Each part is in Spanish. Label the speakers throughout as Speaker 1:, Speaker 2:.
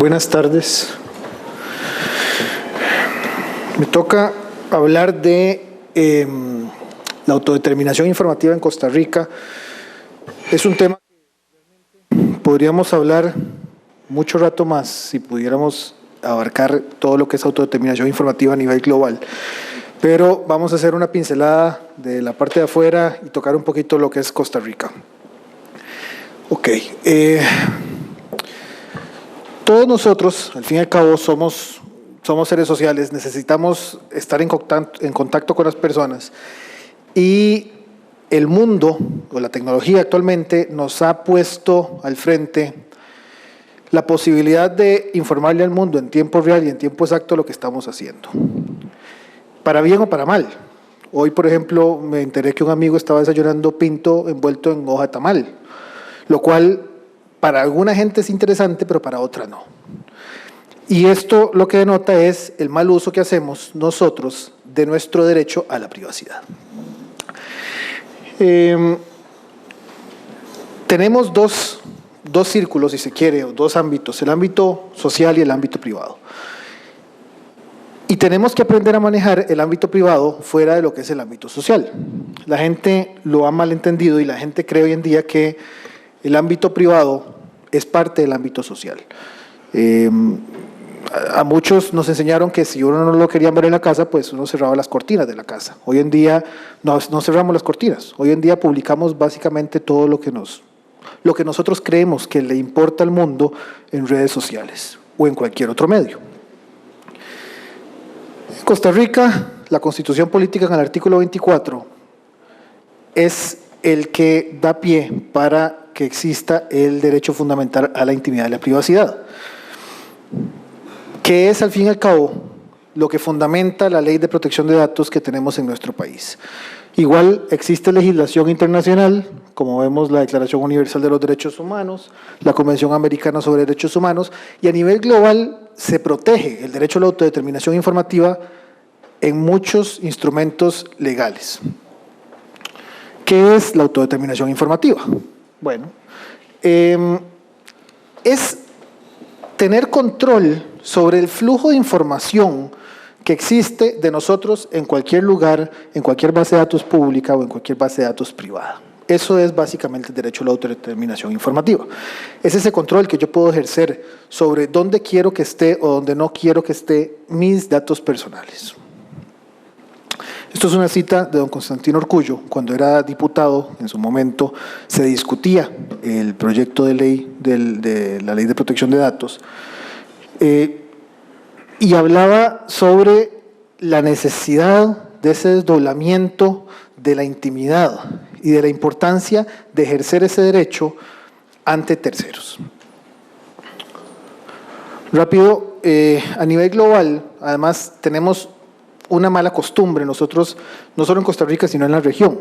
Speaker 1: Buenas tardes. Me toca hablar de la autodeterminación informativa en Costa Rica. Es un tema que realmente podríamos hablar mucho rato más si pudiéramos abarcar todo lo que es autodeterminación informativa a nivel global. Pero vamos a hacer una pincelada de la parte de afuera y tocar un poquito lo que es Costa Rica. Ok. Todos nosotros, al fin y al cabo, somos seres sociales, necesitamos estar en contacto con las personas. Y el mundo, o la tecnología actualmente, nos ha puesto al frente la posibilidad de informarle al mundo en tiempo real y en tiempo exacto lo que estamos haciendo. Para bien o para mal. Hoy, por ejemplo, me enteré que un amigo estaba desayunando pinto envuelto en hoja de tamal, lo cual para alguna gente es interesante, pero para otra no. Y esto lo que denota es el mal uso que hacemos nosotros de nuestro derecho a la privacidad. Tenemos dos círculos, si se quiere, o dos ámbitos, el ámbito social y el ámbito privado. Y tenemos que aprender a manejar el ámbito privado fuera de lo que es el ámbito social. La gente lo ha malentendido y la gente cree hoy en día que el ámbito privado es parte del ámbito social. A muchos nos enseñaron que si uno no lo quería ver en la casa, pues uno cerraba las cortinas de la casa. Hoy en día no cerramos las cortinas. Hoy en día publicamos básicamente todo lo que nosotros creemos que le importa al mundo en redes sociales o en cualquier otro medio. En Costa Rica, la Constitución Política en el artículo 24 es el que da pie para que exista el derecho fundamental a la intimidad y la privacidad, que es al fin y al cabo lo que fundamenta la ley de protección de datos que tenemos en nuestro país. Igual existe legislación internacional, como vemos la Declaración Universal de los Derechos Humanos, la Convención Americana sobre Derechos Humanos, y a nivel global se protege el derecho a la autodeterminación informativa en muchos instrumentos legales. ¿Qué es la autodeterminación informativa? Bueno, es tener control sobre el flujo de información que existe de nosotros en cualquier lugar, en cualquier base de datos pública o en cualquier base de datos privada. Eso es básicamente el derecho a la autodeterminación informativa. Es ese control que yo puedo ejercer sobre dónde quiero que esté o dónde no quiero que esté mis datos personales. Esto es una cita de don Constantino Urcullo. Cuando era diputado, en su momento, se discutía el proyecto de ley de la Ley de Protección de Datos y hablaba sobre la necesidad de ese desdoblamiento de la intimidad y de la importancia de ejercer ese derecho ante terceros. Rápido, a nivel global, además, tenemos una mala costumbre nosotros, no solo en Costa Rica, sino en la región.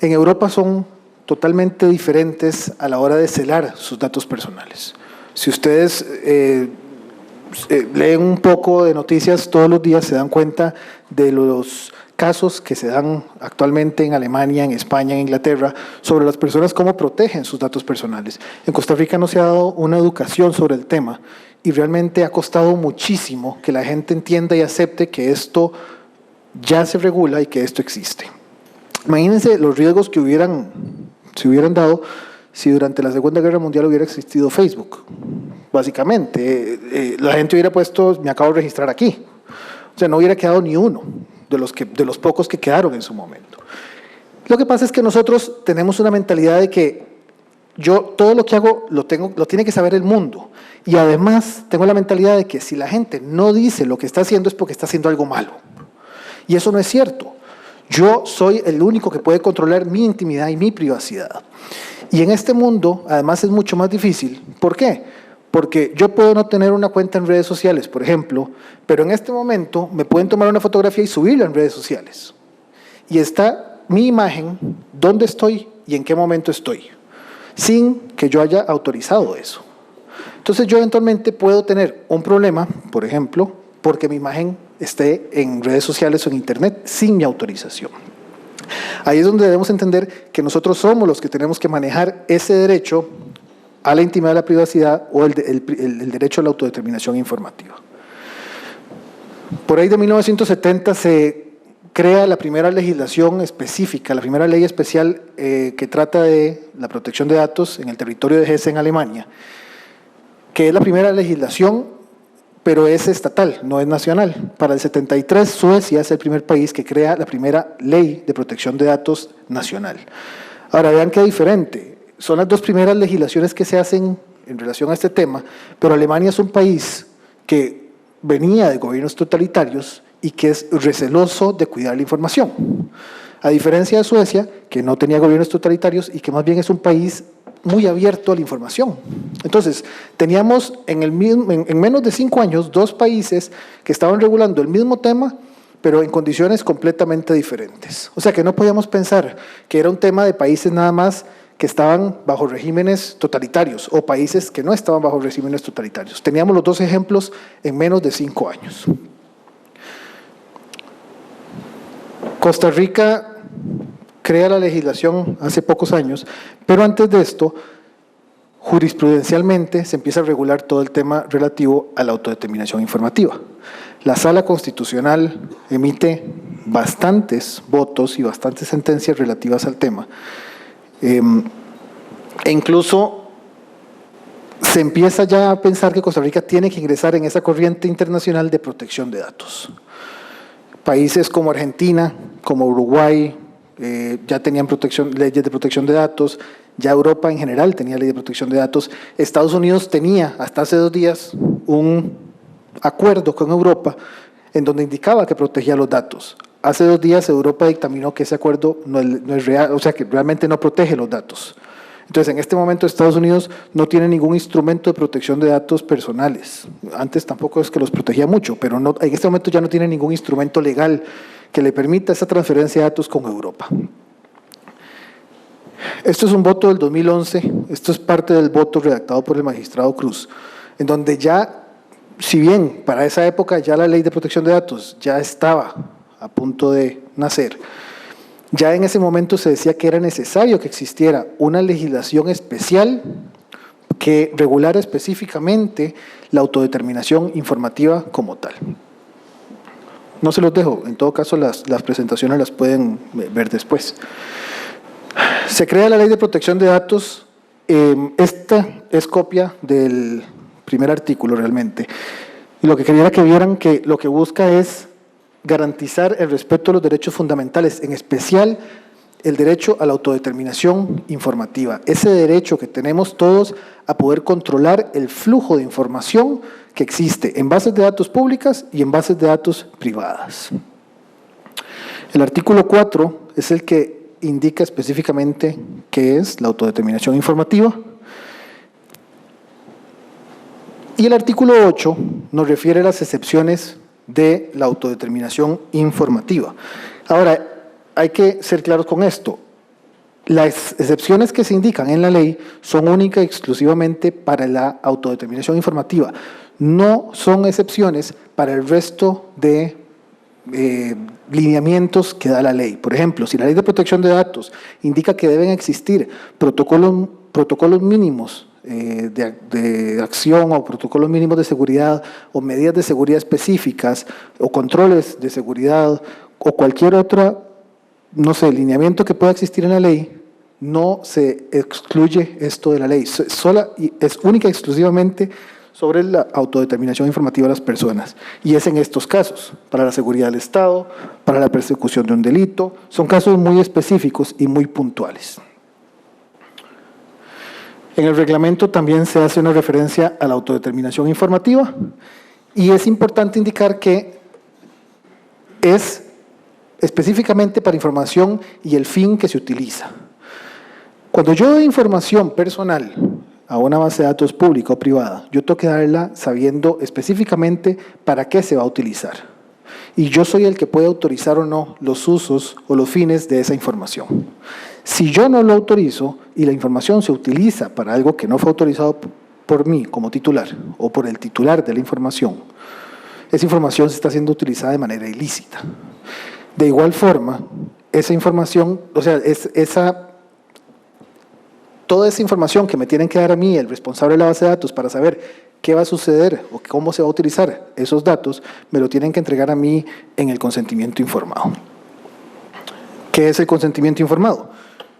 Speaker 1: En Europa son totalmente diferentes a la hora de celar sus datos personales. Si ustedes leen un poco de noticias todos los días, se dan cuenta de los casos que se dan actualmente en Alemania, en España, en Inglaterra, sobre las personas, cómo protegen sus datos personales. En Costa Rica no se ha dado una educación sobre el tema y realmente ha costado muchísimo que la gente entienda y acepte que esto ya se regula y que esto existe. Imagínense los riesgos que se hubieran dado si durante la Segunda Guerra Mundial hubiera existido Facebook. Básicamente, la gente hubiera puesto, me acabo de registrar aquí. O sea, no hubiera quedado ni uno de los pocos que quedaron en su momento. Lo que pasa es que nosotros tenemos una mentalidad de que yo todo lo que hago lo tiene que saber el mundo. Y además tengo la mentalidad de que si la gente no dice lo que está haciendo es porque está haciendo algo malo. Y eso no es cierto. Yo soy el único que puede controlar mi intimidad y mi privacidad. Y en este mundo, además, es mucho más difícil. ¿Por qué? Porque yo puedo no tener una cuenta en redes sociales, por ejemplo, pero en este momento me pueden tomar una fotografía y subirla en redes sociales. Y está mi imagen, dónde estoy y en qué momento estoy, sin que yo haya autorizado eso. Entonces yo eventualmente puedo tener un problema, por ejemplo, porque mi imagen esté en redes sociales o en internet sin mi autorización. Ahí es donde debemos entender que nosotros somos los que tenemos que manejar ese derecho a la intimidad de la privacidad o el derecho a la autodeterminación informativa. Por ahí de 1970 se crea la primera legislación específica, la primera ley especial que trata de la protección de datos en el territorio de Hesse, en Alemania, que es la primera legislación, pero es estatal, no es nacional. Para el 73, Suecia es el primer país que crea la primera ley de protección de datos nacional. Ahora, vean qué diferente. Son las dos primeras legislaciones que se hacen en relación a este tema, pero Alemania es un país que venía de gobiernos totalitarios y que es receloso de cuidar la información. A diferencia de Suecia, que no tenía gobiernos totalitarios y que más bien es un país muy abierto a la información. Entonces, teníamos en menos de 5 años 2 países que estaban regulando el mismo tema, pero en condiciones completamente diferentes. O sea que no podíamos pensar que era un tema de países nada más que estaban bajo regímenes totalitarios o países que no estaban bajo regímenes totalitarios. Teníamos los 2 ejemplos en menos de 5 años. Costa Rica crea la legislación hace pocos años, pero antes de esto, jurisprudencialmente se empieza a regular todo el tema relativo a la autodeterminación informativa. La Sala Constitucional emite bastantes votos y bastantes sentencias relativas al tema. E incluso se empieza ya a pensar que Costa Rica tiene que ingresar en esa corriente internacional de protección de datos. Países como Argentina, como Uruguay, ya tenían leyes de protección de datos, ya Europa en general tenía ley de protección de datos. Estados Unidos tenía hasta hace 2 días un acuerdo con Europa en donde indicaba que protegía los datos. Hace 2 días Europa dictaminó que ese acuerdo no es real, o sea que realmente no protege los datos. Entonces, en este momento Estados Unidos no tiene ningún instrumento de protección de datos personales. Antes tampoco es que los protegía mucho, pero no, en este momento ya no tiene ningún instrumento legal que le permita esa transferencia de datos con Europa. Esto es un voto del 2011, esto es parte del voto redactado por el magistrado Cruz, en donde ya, si bien para esa época ya la ley de protección de datos ya estaba a punto de nacer, ya en ese momento se decía que era necesario que existiera una legislación especial que regulara específicamente la autodeterminación informativa como tal. No se los dejo, en todo caso las presentaciones las pueden ver después. Se crea la Ley de Protección de Datos, esta es copia del primer artículo realmente. Y lo que quería era que vieran que lo que busca es garantizar el respeto a los derechos fundamentales, en especial el derecho a la autodeterminación informativa, ese derecho que tenemos todos a poder controlar el flujo de información que existe en bases de datos públicas y en bases de datos privadas. El artículo 4 es el que indica específicamente qué es la autodeterminación informativa. Y el artículo 8 nos refiere a las excepciones de la autodeterminación informativa. Ahora, hay que ser claros con esto. Las excepciones que se indican en la ley son únicas y exclusivamente para la autodeterminación informativa. No son excepciones para el resto de lineamientos que da la ley. Por ejemplo, si la Ley de Protección de Datos indica que deben existir protocolos mínimos de acción o protocolos mínimos de seguridad o medidas de seguridad específicas o controles de seguridad o cualquier otro, no sé, lineamiento que pueda existir en la ley, no se excluye esto de la ley. Es única y exclusivamente sobre la autodeterminación informativa de las personas. Y es en estos casos, para la seguridad del Estado, para la persecución de un delito, son casos muy específicos y muy puntuales. En el reglamento también se hace una referencia a la autodeterminación informativa y es importante indicar que es específicamente para información y el fin que se utiliza. Cuando yo doy información personal a una base de datos pública o privada, yo tengo que darla sabiendo específicamente para qué se va a utilizar. Y yo soy el que puede autorizar o no los usos o los fines de esa información. Si yo no lo autorizo y la información se utiliza para algo que no fue autorizado por mí como titular o por el titular de la información, esa información se está siendo utilizada de manera ilícita. De igual forma, esa información, o sea, esa toda esa información que me tienen que dar a mí, el responsable de la base de datos, para saber qué va a suceder o cómo se va a utilizar esos datos, me lo tienen que entregar a mí en el consentimiento informado. ¿Qué es el consentimiento informado?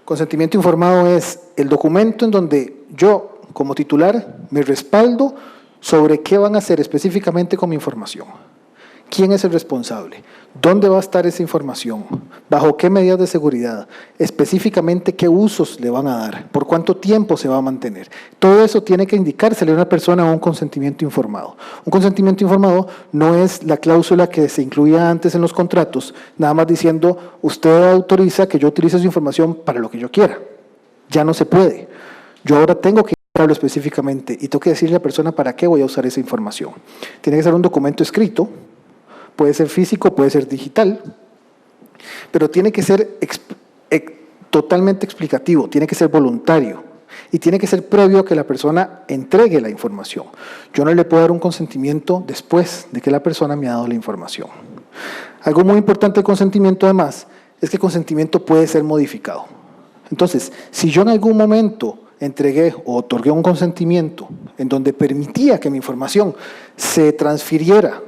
Speaker 1: Consentimiento informado es el documento en donde yo, como titular, me respaldo sobre qué van a hacer específicamente con mi información. ¿Quién es el responsable? ¿Dónde va a estar esa información? ¿Bajo qué medidas de seguridad? Específicamente, ¿qué usos le van a dar? ¿Por cuánto tiempo se va a mantener? Todo eso tiene que indicársele a una persona un consentimiento informado. Un consentimiento informado no es la cláusula que se incluía antes en los contratos, nada más diciendo, usted autoriza que yo utilice su información para lo que yo quiera. Ya no se puede. Yo ahora tengo que indicarlo específicamente y tengo que decirle a la persona para qué voy a usar esa información. Tiene que ser un documento escrito, puede ser físico, puede ser digital, pero tiene que ser totalmente explicativo, tiene que ser voluntario y tiene que ser previo a que la persona entregue la información. Yo no le puedo dar un consentimiento después de que la persona me ha dado la información. Algo muy importante del consentimiento, además, es que el consentimiento puede ser modificado. Entonces, si yo en algún momento entregué o otorgué un consentimiento en donde permitía que mi información se transfiriera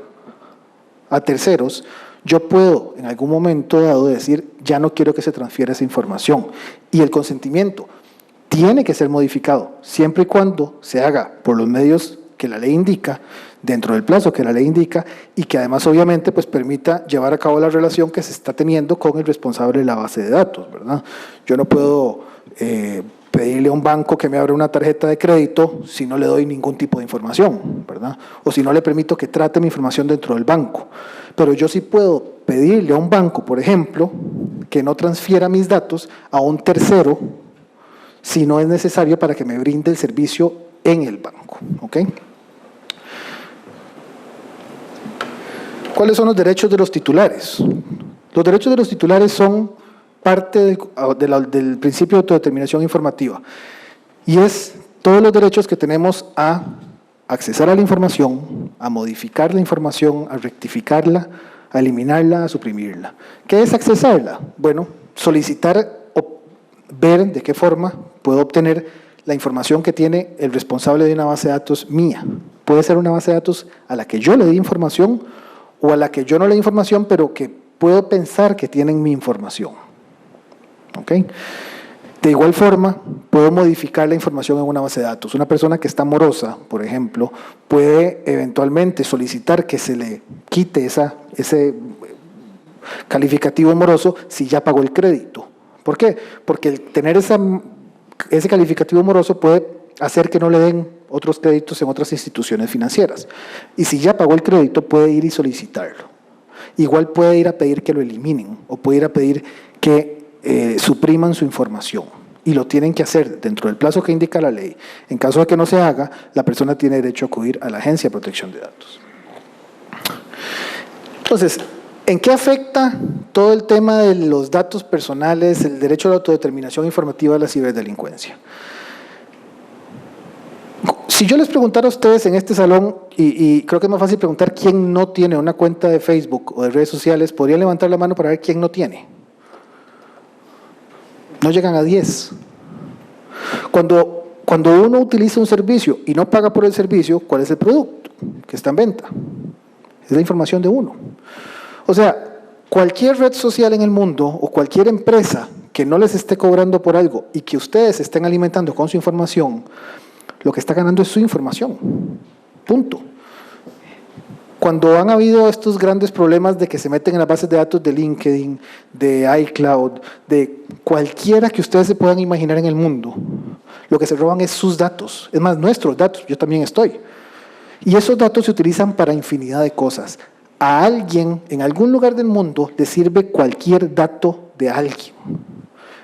Speaker 1: a terceros, yo puedo en algún momento dado decir, ya no quiero que se transfiera esa información. Y el consentimiento tiene que ser modificado, siempre y cuando se haga por los medios que la ley indica, dentro del plazo que la ley indica, y que además obviamente pues permita llevar a cabo la relación que se está teniendo con el responsable de la base de datos, ¿verdad? Yo no puedo pedirle a un banco que me abra una tarjeta de crédito si no le doy ningún tipo de información, ¿verdad? O si no le permito que trate mi información dentro del banco. Pero yo sí puedo pedirle a un banco, por ejemplo, que no transfiera mis datos a un tercero si no es necesario para que me brinde el servicio en el banco, ¿ok? ¿Cuáles son los derechos de los titulares? Los derechos de los titulares son parte del principio de autodeterminación informativa y es todos los derechos que tenemos a accesar a la información, a modificar la información, a rectificarla, a eliminarla, a suprimirla. ¿Qué es accesarla? Bueno, solicitar o ver de qué forma puedo obtener la información que tiene el responsable de una base de datos mía. Puede ser una base de datos a la que yo le di información o a la que yo no le di información, pero que puedo pensar que tienen mi información. ¿Okay? De igual forma, puedo modificar la información en una base de datos. Una persona que está morosa, por ejemplo, puede eventualmente solicitar que se le quite ese calificativo moroso si ya pagó el crédito. ¿Por qué? Porque el tener ese calificativo moroso puede hacer que no le den otros créditos en otras instituciones financieras. Y si ya pagó el crédito, puede ir y solicitarlo. Igual puede ir a pedir que lo eliminen o puede ir a pedir que supriman su información y lo tienen que hacer dentro del plazo que indica la ley. En caso de que no se haga, la persona tiene derecho a acudir a la Agencia de Protección de Datos. Entonces, ¿en qué afecta todo el tema de los datos personales, el derecho a la autodeterminación informativa de la ciberdelincuencia? Si yo les preguntara a ustedes en este salón, y creo que es más fácil preguntar quién no tiene una cuenta de Facebook o de redes sociales, ¿podrían levantar la mano para ver quién no tiene? No llegan a 10. Cuando uno utiliza un servicio y no paga por el servicio, ¿cuál es el producto que está en venta? Es la información de uno. O sea, cualquier red social en el mundo o cualquier empresa que no les esté cobrando por algo y que ustedes estén alimentando con su información, lo que está ganando es su información. Punto. Cuando han habido estos grandes problemas de que se meten en las bases de datos de LinkedIn, de iCloud, de cualquiera que ustedes se puedan imaginar en el mundo, lo que se roban es sus datos, es más, nuestros datos, yo también estoy. Y esos datos se utilizan para infinidad de cosas. A alguien, en algún lugar del mundo, le sirve cualquier dato de alguien.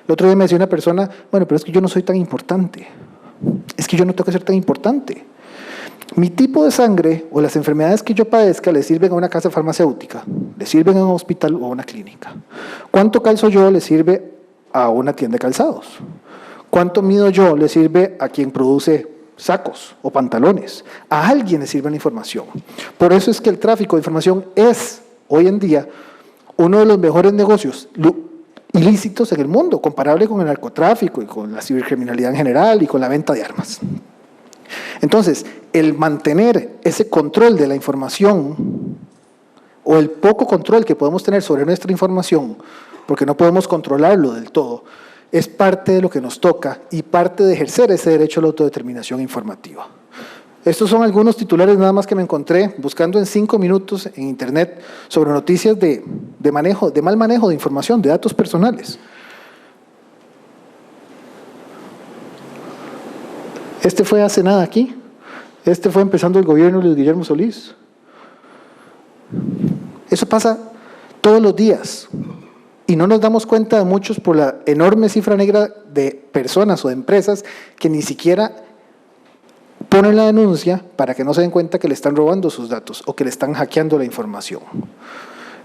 Speaker 1: El otro día me decía una persona, bueno, pero es que yo no soy tan importante. Es que yo no tengo que ser tan importante. Mi tipo de sangre o las enfermedades que yo padezca le sirven a una casa farmacéutica, le sirven a un hospital o a una clínica. ¿Cuánto calzo yo le sirve a una tienda de calzados? ¿Cuánto mido yo le sirve a quien produce sacos o pantalones? A alguien le sirve la información. Por eso es que el tráfico de información es, hoy en día, uno de los mejores negocios ilícitos en el mundo, comparable con el narcotráfico y con la cibercriminalidad en general y con la venta de armas. Entonces, el mantener ese control de la información o el poco control que podemos tener sobre nuestra información, porque no podemos controlarlo del todo, es parte de lo que nos toca y parte de ejercer ese derecho a la autodeterminación informativa. Estos son algunos titulares nada más que me encontré buscando en 5 minutos en internet sobre noticias de mal manejo de información, de datos personales. Este fue hace nada aquí. Este fue empezando el gobierno de Guillermo Solís. Eso pasa todos los días. Y no nos damos cuenta de muchos por la enorme cifra negra de personas o de empresas que ni siquiera ponen la denuncia para que no se den cuenta que le están robando sus datos o que le están hackeando la información.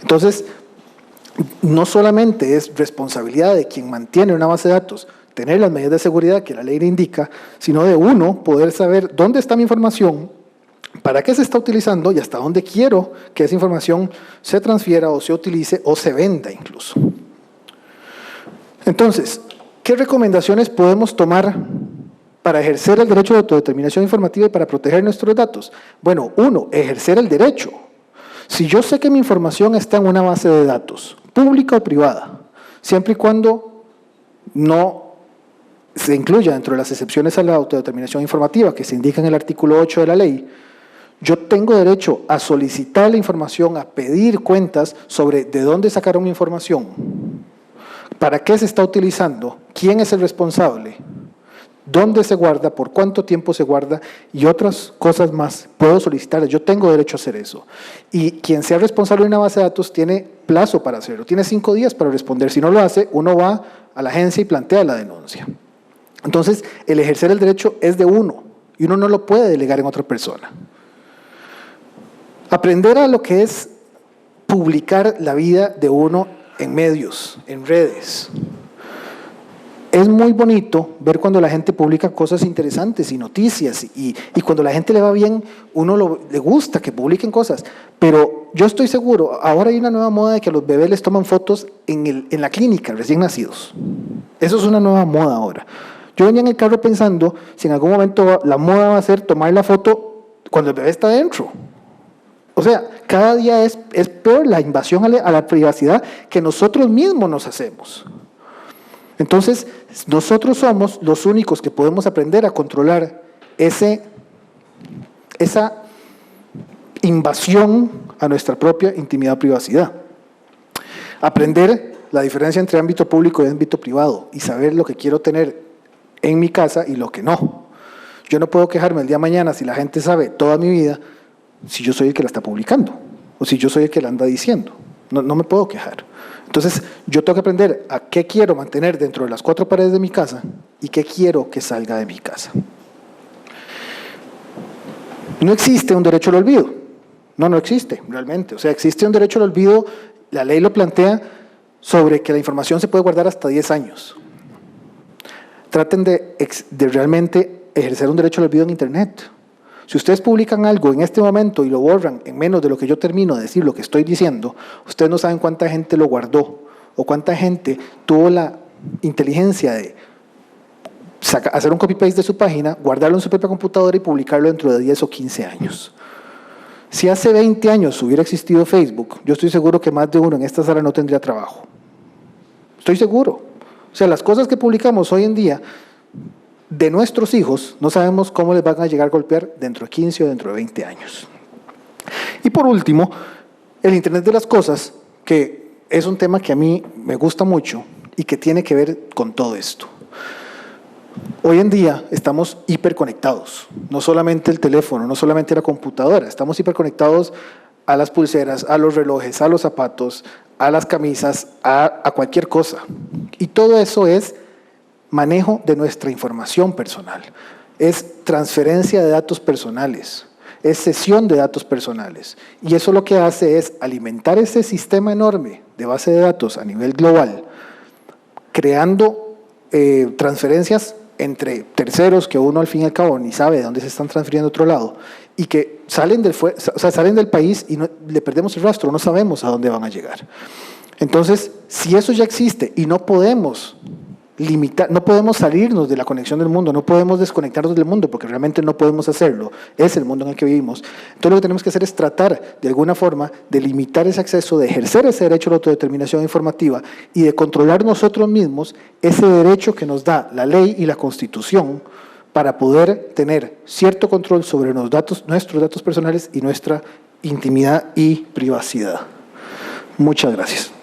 Speaker 1: Entonces, no solamente es responsabilidad de quien mantiene una base de datos tener las medidas de seguridad que la ley le indica, sino de uno poder saber dónde está mi información, para qué se está utilizando y hasta dónde quiero que esa información se transfiera o se utilice o se venda incluso. Entonces, ¿qué recomendaciones podemos tomar para ejercer el derecho de autodeterminación informativa y para proteger nuestros datos? Bueno, uno, ejercer el derecho. Si yo sé que mi información está en una base de datos, pública o privada, siempre y cuando no se incluya dentro de las excepciones a la autodeterminación informativa que se indica en el artículo 8 de la ley, yo tengo derecho a solicitar la información, a pedir cuentas sobre de dónde sacaron mi información, para qué se está utilizando, quién es el responsable, dónde se guarda, por cuánto tiempo se guarda y otras cosas más. Puedo solicitarlas, yo tengo derecho a hacer eso. Y quien sea responsable de una base de datos tiene plazo para hacerlo, tiene 5 días para responder. Si no lo hace, uno va a la agencia y plantea la denuncia. Entonces, el ejercer el derecho es de uno y uno no lo puede delegar en otra persona. Aprender a lo que es publicar la vida de uno en medios, en redes. Es muy bonito ver cuando la gente publica cosas interesantes y noticias y cuando la gente le va bien, le gusta que publiquen cosas. Pero yo estoy seguro, ahora hay una nueva moda de que a los bebés les toman fotos en la clínica, recién nacidos. Eso es una nueva moda ahora. Yo venía en el carro pensando si en algún momento la moda va a ser tomar la foto cuando el bebé está dentro. O sea, cada día es peor la invasión a la privacidad que nosotros mismos nos hacemos. Entonces, nosotros somos los únicos que podemos aprender a controlar esa invasión a nuestra propia intimidad o privacidad. Aprender la diferencia entre ámbito público y ámbito privado y saber lo que quiero tener en mi casa y lo que no. Yo no puedo quejarme el día de mañana si la gente sabe toda mi vida, si yo soy el que la está publicando o si yo soy el que la anda diciendo. No me puedo quejar. Entonces, yo tengo que aprender a qué quiero mantener dentro de las 4 paredes de mi casa y qué quiero que salga de mi casa. No existe un derecho al olvido. No existe realmente. O sea, existe un derecho al olvido, la ley lo plantea, sobre que la información se puede guardar hasta 10 años. Traten de realmente ejercer un derecho al olvido en Internet. Si ustedes publican algo en este momento y lo borran en menos de lo que yo termino de decir lo que estoy diciendo, ustedes no saben cuánta gente lo guardó o cuánta gente tuvo la inteligencia de hacer un copy-paste de su página, guardarlo en su propia computadora y publicarlo dentro de 10 o 15 años. Si hace 20 años hubiera existido Facebook, yo estoy seguro que más de uno en esta sala no tendría trabajo. Estoy seguro. O sea, las cosas que publicamos hoy en día de nuestros hijos, no sabemos cómo les van a llegar a golpear dentro de 15 o dentro de 20 años. Y por último, el Internet de las cosas, que es un tema que a mí me gusta mucho y que tiene que ver con todo esto. Hoy en día estamos hiperconectados, no solamente el teléfono, no solamente la computadora, estamos hiperconectados a las pulseras, a los relojes, a los zapatos, a las camisas, a cualquier cosa. Y todo eso es manejo de nuestra información personal, es transferencia de datos personales, es cesión de datos personales. Y eso lo que hace es alimentar ese sistema enorme de base de datos a nivel global, creando transferencias entre terceros que uno al fin y al cabo ni sabe de dónde se están transfiriendo a otro lado y que salen del país y le perdemos el rastro, no sabemos a dónde van a llegar. Entonces, si eso ya existe y no podemos limitar, no podemos salirnos de la conexión del mundo, no podemos desconectarnos del mundo porque realmente no podemos hacerlo, es el mundo en el que vivimos. Entonces lo que tenemos que hacer es tratar de alguna forma de limitar ese acceso, de ejercer ese derecho a la autodeterminación informativa y de controlar nosotros mismos ese derecho que nos da la ley y la Constitución para poder tener cierto control sobre los datos, nuestros datos personales y nuestra intimidad y privacidad. Muchas gracias.